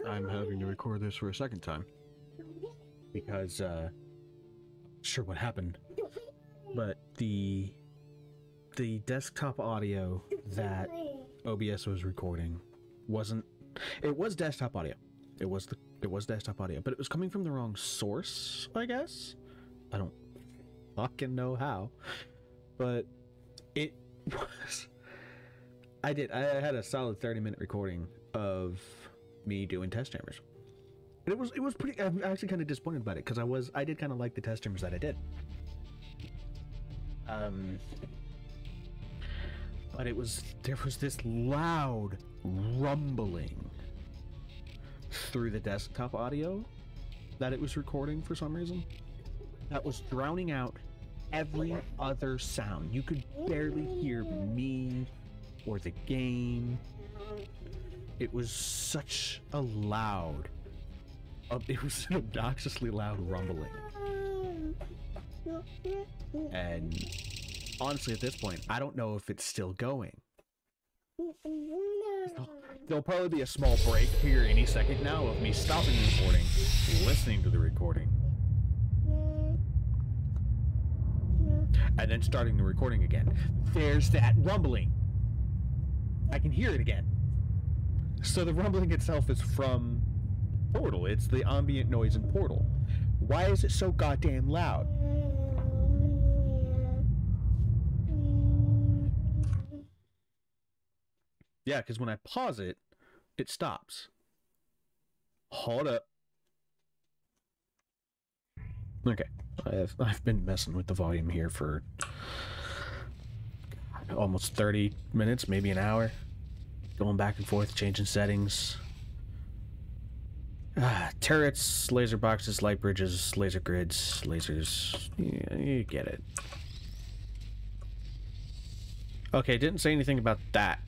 I'm having to record this for a second time because sure what happened, but the desktop audio that OBS was recording wasn't. It was desktop audio. It was desktop audio, but it was coming from the wrong source, I guess. I don't fucking know how, but it was. I had a solid 30-minute recording of me doing test chambers. And it was pretty. I'm actually kind of disappointed about it because I did kind of like the test chambers that I did. But there was this loud rumbling through the desktop audio that it was recording for some reason that was drowning out every other sound. You could barely hear me or the game. It was such a loud, it was an obnoxiously loud rumbling. And honestly, at this point, I don't know if it's still going. There'll probably be a small break here any second now of me stopping the recording, listening to the recording, and then starting the recording again. There's that rumbling. I can hear it again. So the rumbling itself is from Portal. It's the ambient noise in Portal. Why is it so goddamn loud? Yeah, because when I pause it, it stops. Hold up. Okay, I've been messing with the volume here for almost 30 minutes, maybe an hour. Going back and forth, changing settings. Turrets, laser boxes, light bridges, laser grids, lasers. Yeah, you get it. Okay, didn't say anything about that.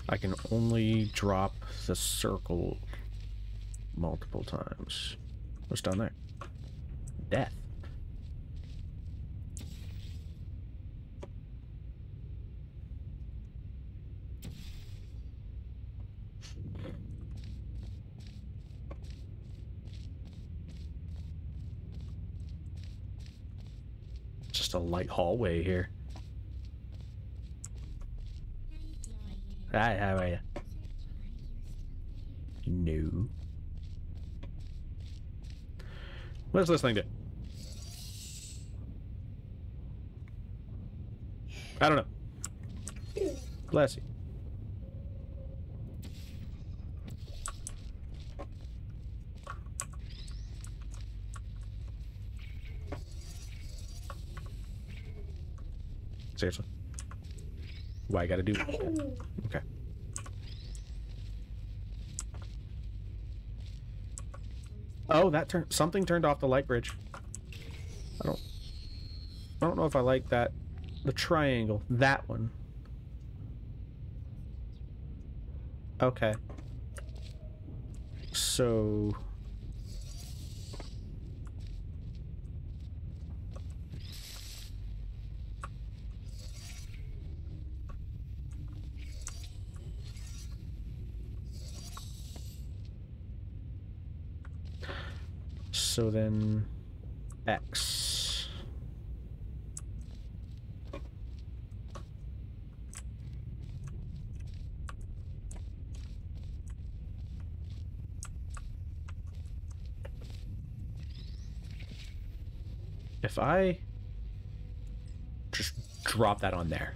I can only drop the circle multiple times. What's down there? Death. Just a light hallway here. Hi, how are you? No. What does this thing do? I don't know. Bless you. Seriously? Why I gotta do that? Okay. Oh, something turned off the light bridge. I don't know if I like that. The triangle. That one. Okay. So... So then... X. If I just drop that on there,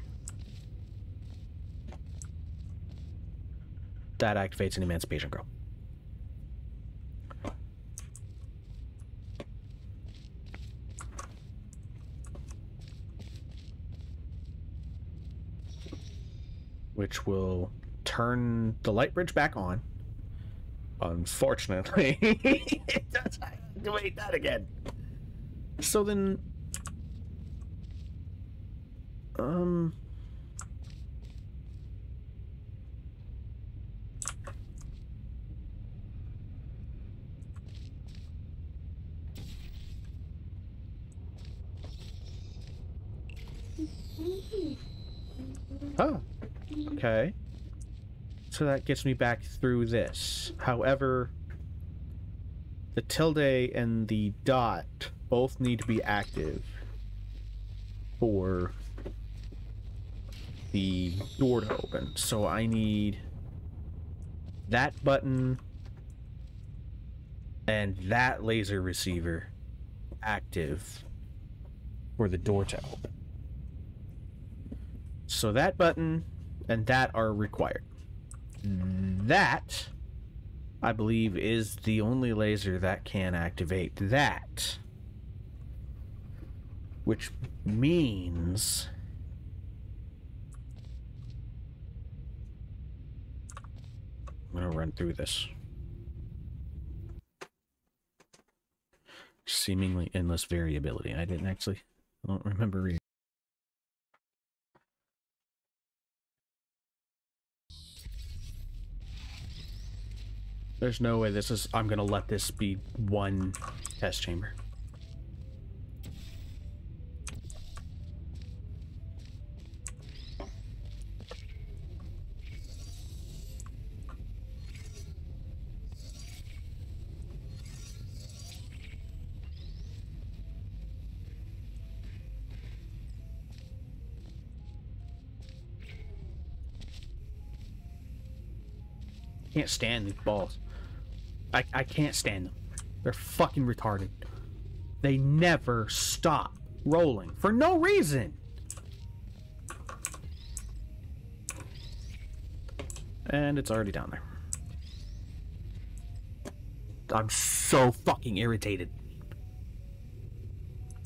that activates an Emancipation Girl. Which will turn the light bridge back on. Unfortunately, it does activate that again. So then, Oh, okay. So that gets me back through this. However, the tilde and the dot both need to be active for the door to open. So I need that button and that laser receiver active for the door to open. So that button and that are required. That, I believe, is the only laser that can activate that. Which means... I'm gonna run through this. Seemingly endless variability. I don't remember reading. There's no way I'm gonna let this be one test chamber. Can't stand these balls. I can't stand them. They're fucking retarded. They never stop rolling for no reason. And it's already down there. I'm so fucking irritated.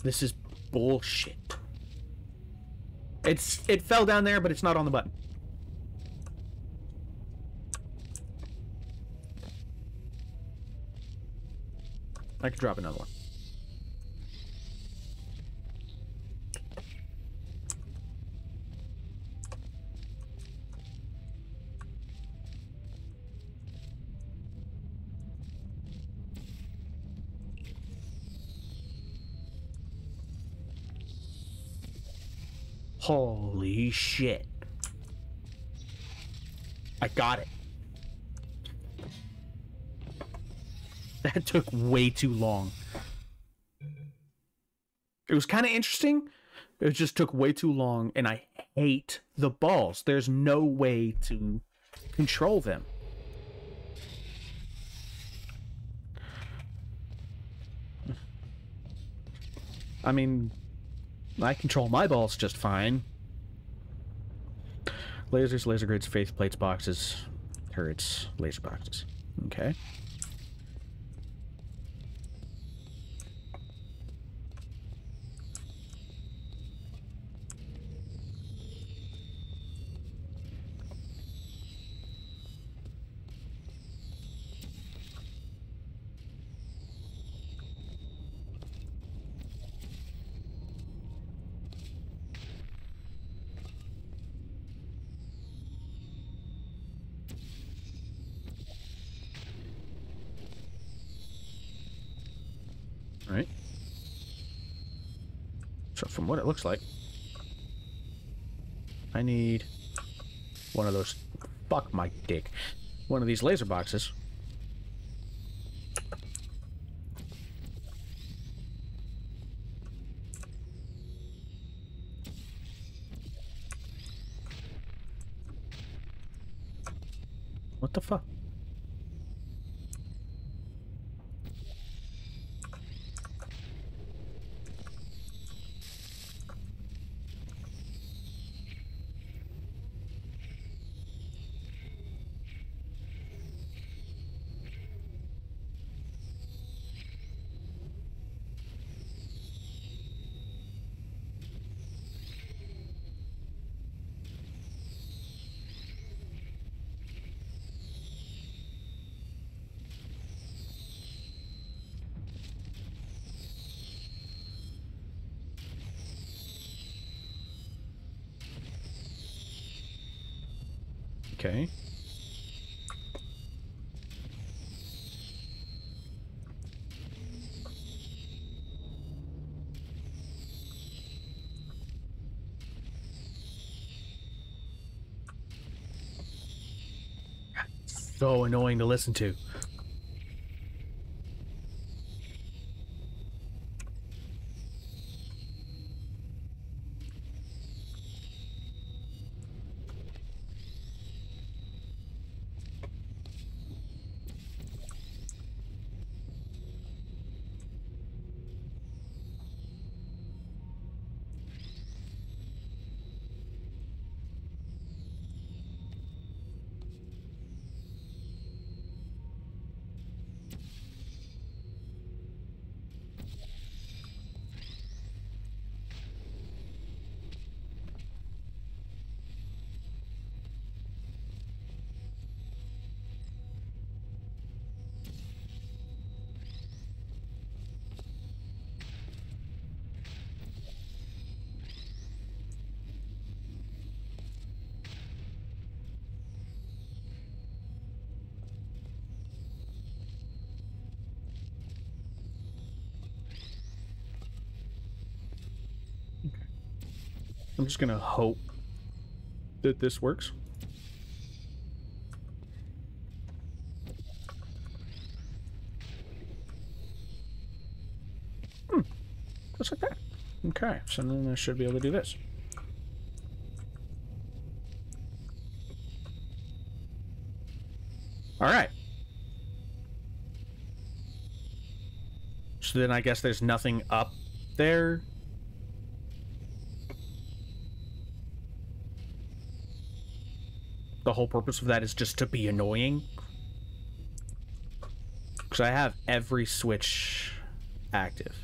This is bullshit. It fell down there, but it's not on the button. I could drop another one. Holy shit. I got it. That took way too long. It was kind of interesting. It just took way too long, and I hate the balls. There's no way to control them. I mean, I control my balls just fine. Lasers, laser grids, faith plates, boxes, turrets, laser boxes. Okay. Right. So from what it looks like, I need one of those, fuck my dick, one of these laser boxes. What the fuck? Okay. so annoying to listen to. I'm just gonna hope that this works. Just like that. Okay, so then I should be able to do this. Alright. So then I guess there's nothing up there. The whole purpose of that is just to be annoying. Because I have every switch active.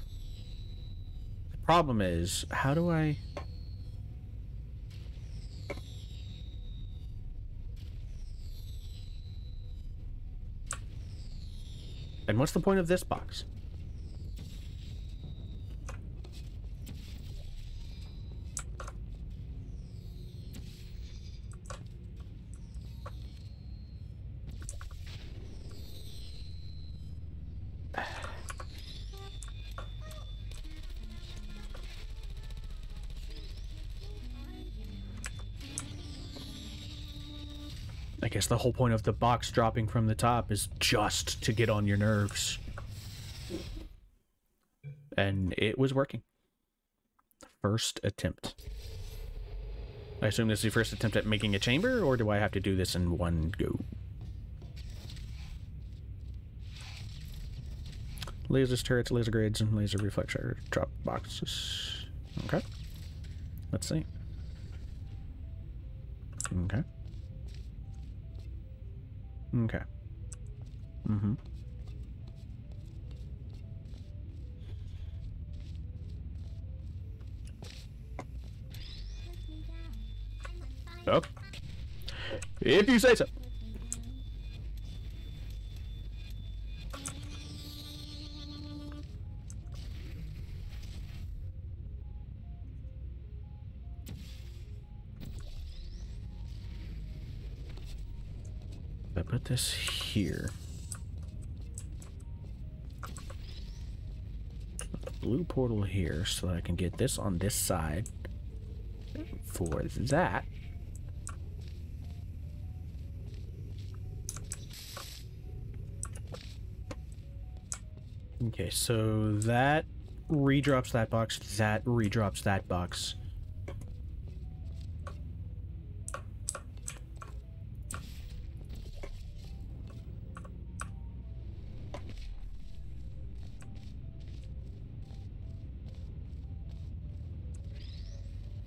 The problem is, how do I... And what's the point of this box? I guess the whole point of the box dropping from the top is just to get on your nerves. And it was working. First attempt. I assume this is your first attempt at making a chamber, or do I have to do this in one go? Lasers, turrets, laser grades, and laser reflector drop boxes. Okay. Let's see. Okay. Okay. Mm-hmm. Oh. If you say so. I put this here. Put the blue portal here so that I can get this on this side. For that. Okay, so that redrops that box, that redrops that box.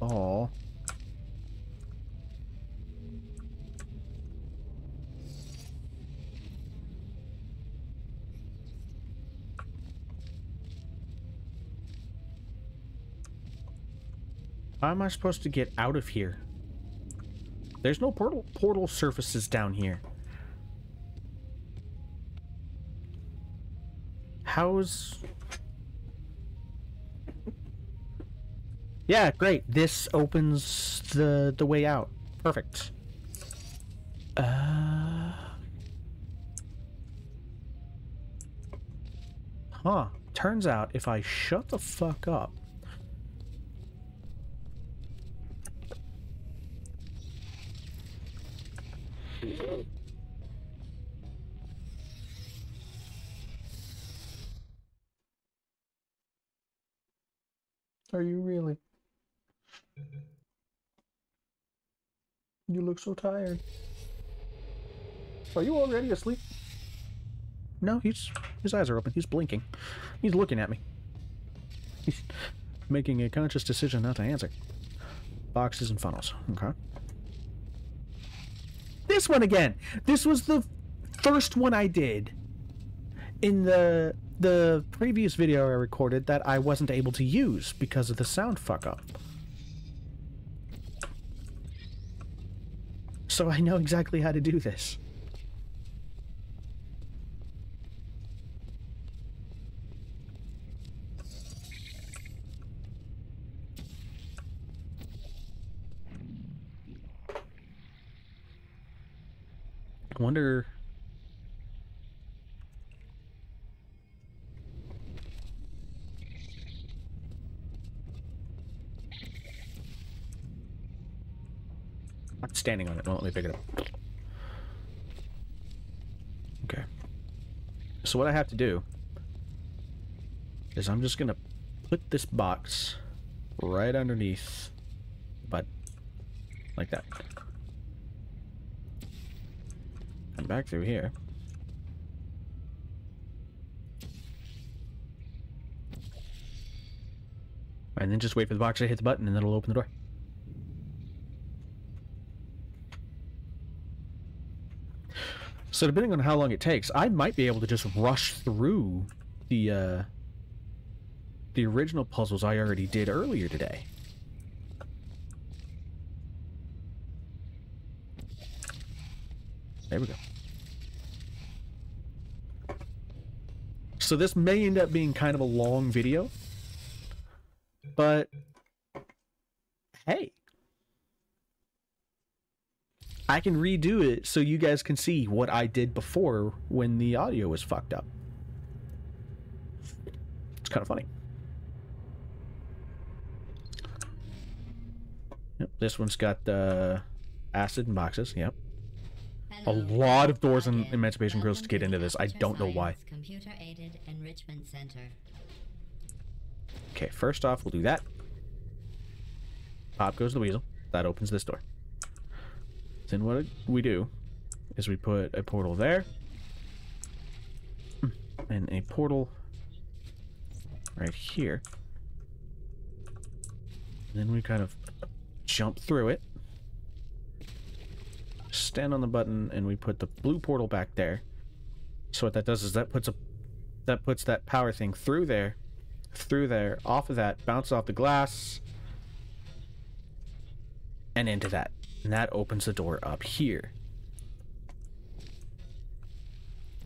Oh. How am I supposed to get out of here? There's no portal surfaces down here. How's... Yeah, great. This opens the way out. Perfect. Huh. Turns out if I shut the fuck up... Are you really? You look so tired. Are you already asleep? No, his eyes are open. He's blinking. He's looking at me. He's making a conscious decision not to answer. Boxes and funnels. Okay. This one again. This was the first one I did in the previous video I recorded that I wasn't able to use because of the sound fuck up. So I know exactly how to do this. I wonder... I'm standing on it. Well, let me pick it up. Okay. So what I have to do is I'm just gonna put this box right underneath the button. Like that. Come back through here. And then just wait for the box to hit the button and it'll open the door. So depending on how long it takes, I might be able to just rush through the original puzzles I already did earlier today. There we go. So this may end up being kind of a long video, but hey, I can redo it so you guys can see what I did before when the audio was fucked up. It's kind of funny. Yep, this one's got acid and boxes. Yep. A lot of doors in Emancipation Grills to get into this. I don't know why. Computer-aided enrichment center. Okay, first off, we'll do that. Pop goes the weasel. That opens this door. Then what we do is we put a portal there. And a portal right here. And then we kind of jump through it. Stand on the button and we put the blue portal back there. So what that does is that puts that power thing through there, off of that, bounce off the glass, and into that. And that opens the door up here.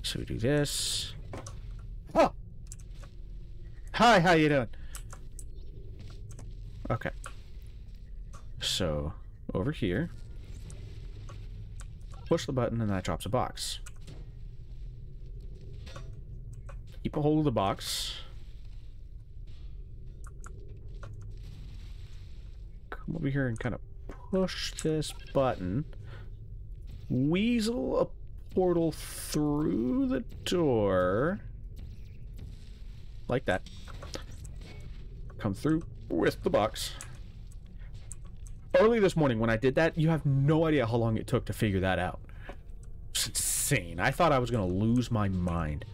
So we do this. Oh! Hi, how you doing? Okay. So, over here. Push the button and that drops a box. Keep a hold of the box. Come over here and kind of push this button. Weasel a portal through the door. Like that. Come through with the box. Early this morning when I did that, you have no idea how long it took to figure that out. It's insane. I thought I was going to lose my mind.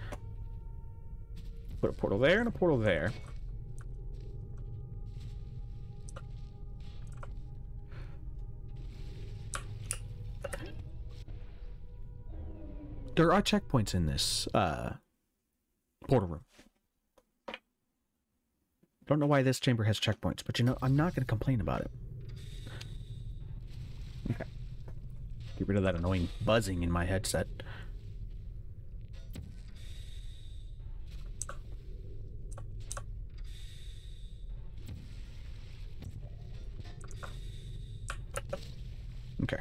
Put a portal there and a portal there. There are checkpoints in this portal room. Don't know why this chamber has checkpoints, but you know, I'm not going to complain about it. Okay. Get rid of that annoying buzzing in my headset. Okay.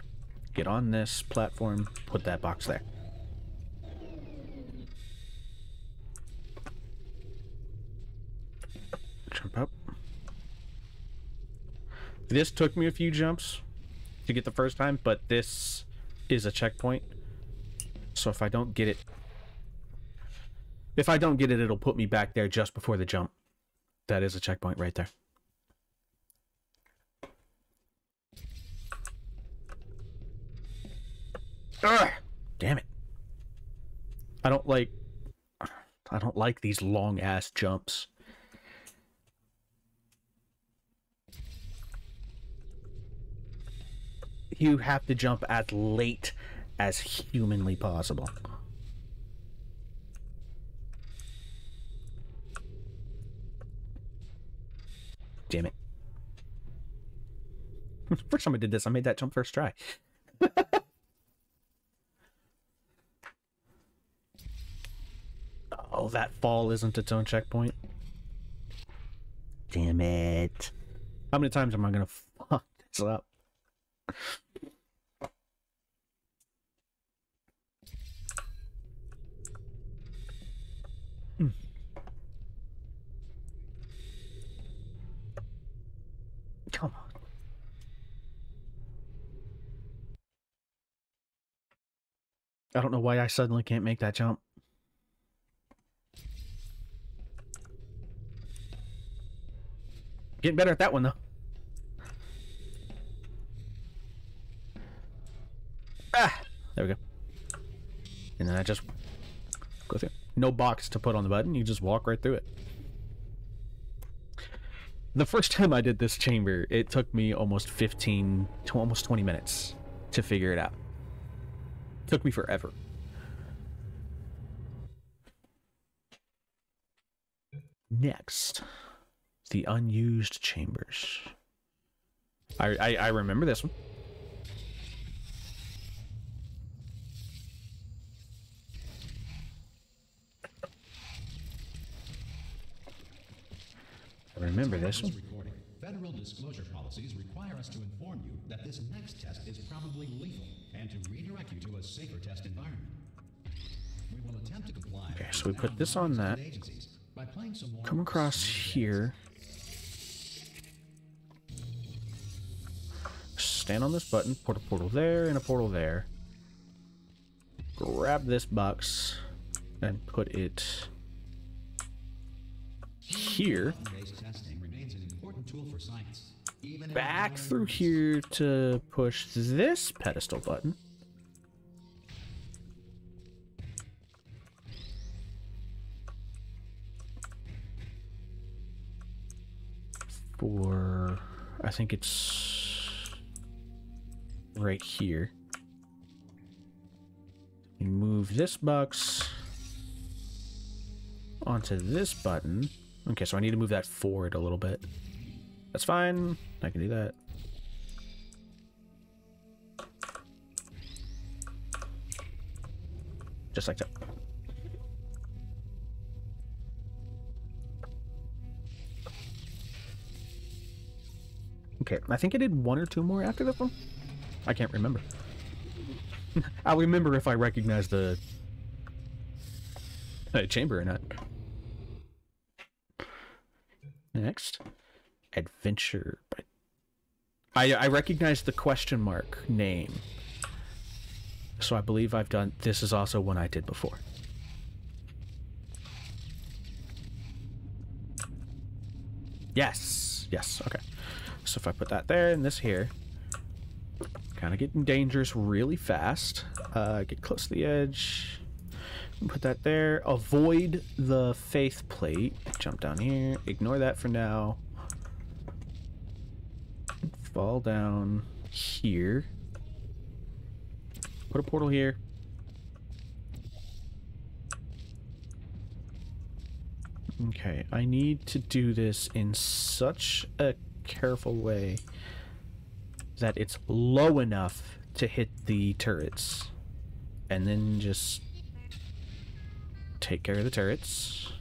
Get on this platform, put that box there. Jump up. This took me a few jumps to get the first time, but this is a checkpoint. So if I don't get it, it'll put me back there just before the jump. That is a checkpoint right there. Ugh, damn it. I don't like these long ass jumps. You have to jump as late as humanly possible. Damn it. First time I did this, I made that jump first try. Oh, that fall isn't its own checkpoint. Damn it. How many times am I gonna fuck this up? Come on. I don't know why I suddenly can't make that jump. Getting better at that one, though. Ah! There we go. And then I just go through. No box to put on the button. You just walk right through it. The first time I did this chamber, it took me almost 15 to almost 20 minutes to figure it out. It took me forever. Next, the unused chambers. I remember this one. I remember this one. Federal disclosure policies require us to inform you that this next test is probably lethal and to redirect you to a safer test environment. We will attempt to comply. Okay, so we put this on that. Come across here. Stand on this button, put a portal there and a portal there. Grab this box and put it here. Back through here to push this pedestal button. For, I think it's right here. You move this box onto this button. Okay, so I need to move that forward a little bit. That's fine. I can do that. Just like that. Okay, I think I did one or two more after this one. I can't remember. I'll remember if I recognize the chamber or not. Next, adventure. I recognize the question mark name, so I believe I've done. This is also one I did before. Yes, yes. Okay. So if I put that there and this here, kind of getting dangerous really fast. Get close to the edge. Put that there. Avoid the faith plate. Jump down here. Ignore that for now. Fall down here. Put a portal here. Okay, I need to do this in such a careful way that it's low enough to hit the turrets. And then just take care of the turrets.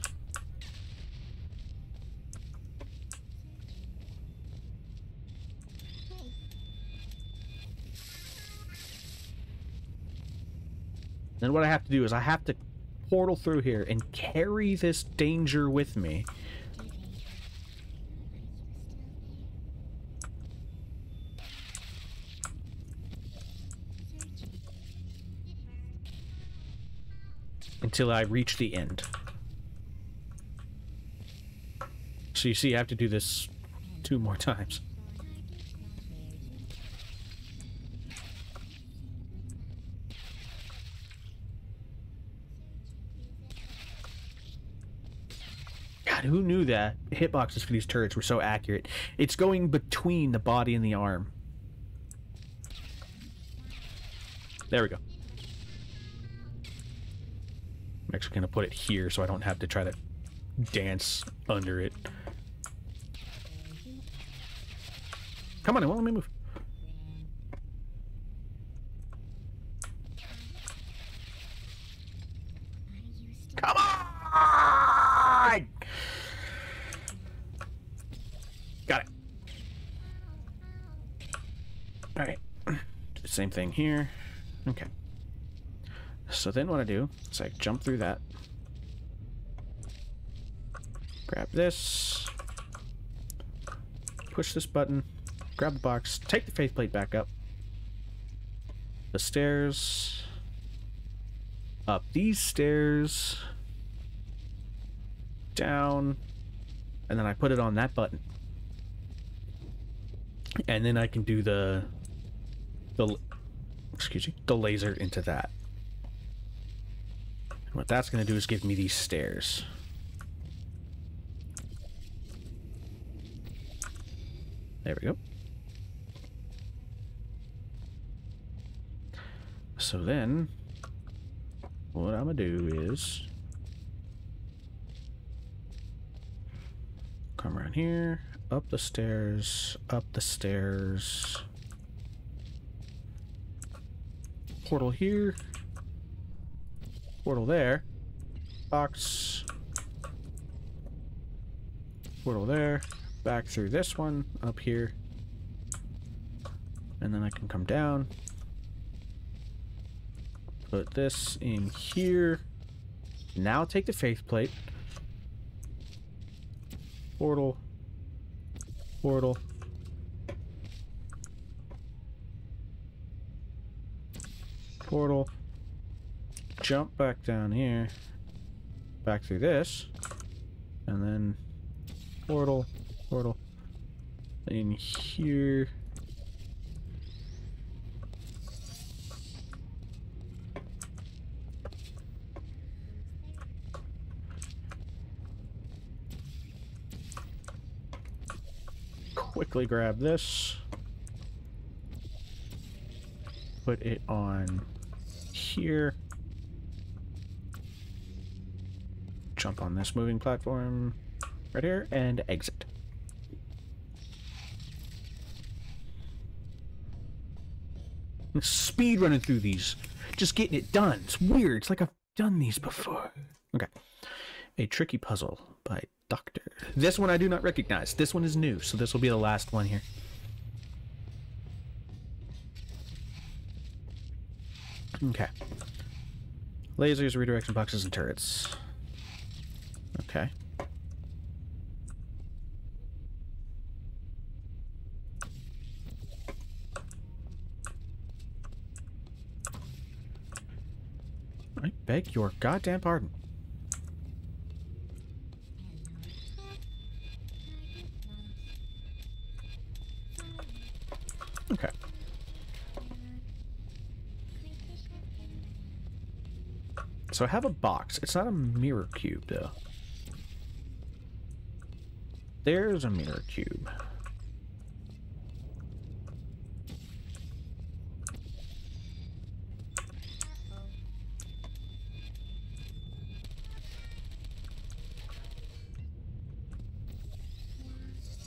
Then what I have to do is I have to portal through here and carry this danger with me. Until I reach the end. So you see, I have to do this 2 more times. God, who knew that hitboxes for these turrets were so accurate? It's going between the body and the arm. There we go. I'm actually going to put it here so I don't have to try to dance under it. Come on, it won't let me move. Come on! Got it. Alright. Do the same thing here. Okay. So then what I do is I jump through that. Grab this. Push this button. Grab the box. Take the faceplate back up. The stairs. Up these stairs. Down. And then I put it on that button. And then I can do the laser into that. And what that's going to do is give me these stairs. There we go. So then, what I'm going to do is come around here, up the stairs, portal here, portal there, box, portal there, back through this one, up here, and then I can come down, put this in here, now take the faceplate, portal, portal, portal, jump back down here, back through this, and then portal, portal, in here, quickly grab this, put it on here, jump on this moving platform right here, and exit. Speed running through these, just getting it done. It's weird. It's like I've done these before. Okay. A Tricky Puzzle by Doctor. This one I do not recognize. This one is new, so this will be the last one here. Okay. Lasers, redirection boxes, and turrets. Okay. I beg your goddamn pardon. Okay. So I have a box. It's not a mirror cube, though. There's a mirror cube.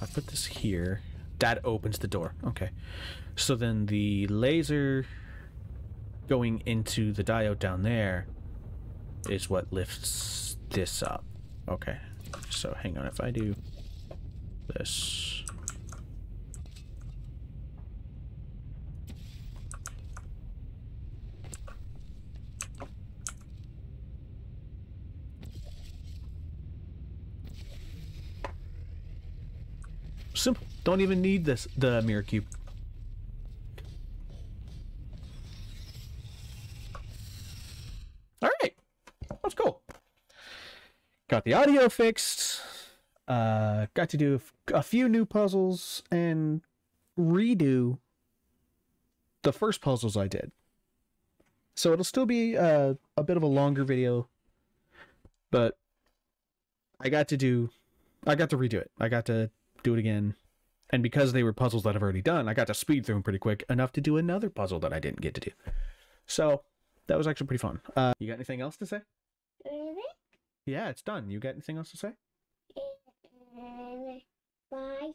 I put this here. That opens the door. Okay. So then the laser going into the diode down there is what lifts this up. Okay. So hang on. If I do this. Simple. Don't even need the mirror cube. All right. That's cool. Got the audio fixed. Got to do a few new puzzles and redo the first puzzles I did. So it'll still be a bit of a longer video, but I got to do I got to redo it. I got to do it again. And because they were puzzles that I've already done, I got to speed through them pretty quick, enough to do another puzzle that I didn't get to do. So, that was actually pretty fun. You got anything else to say? Yeah, it's done. You got anything else to say? Bye.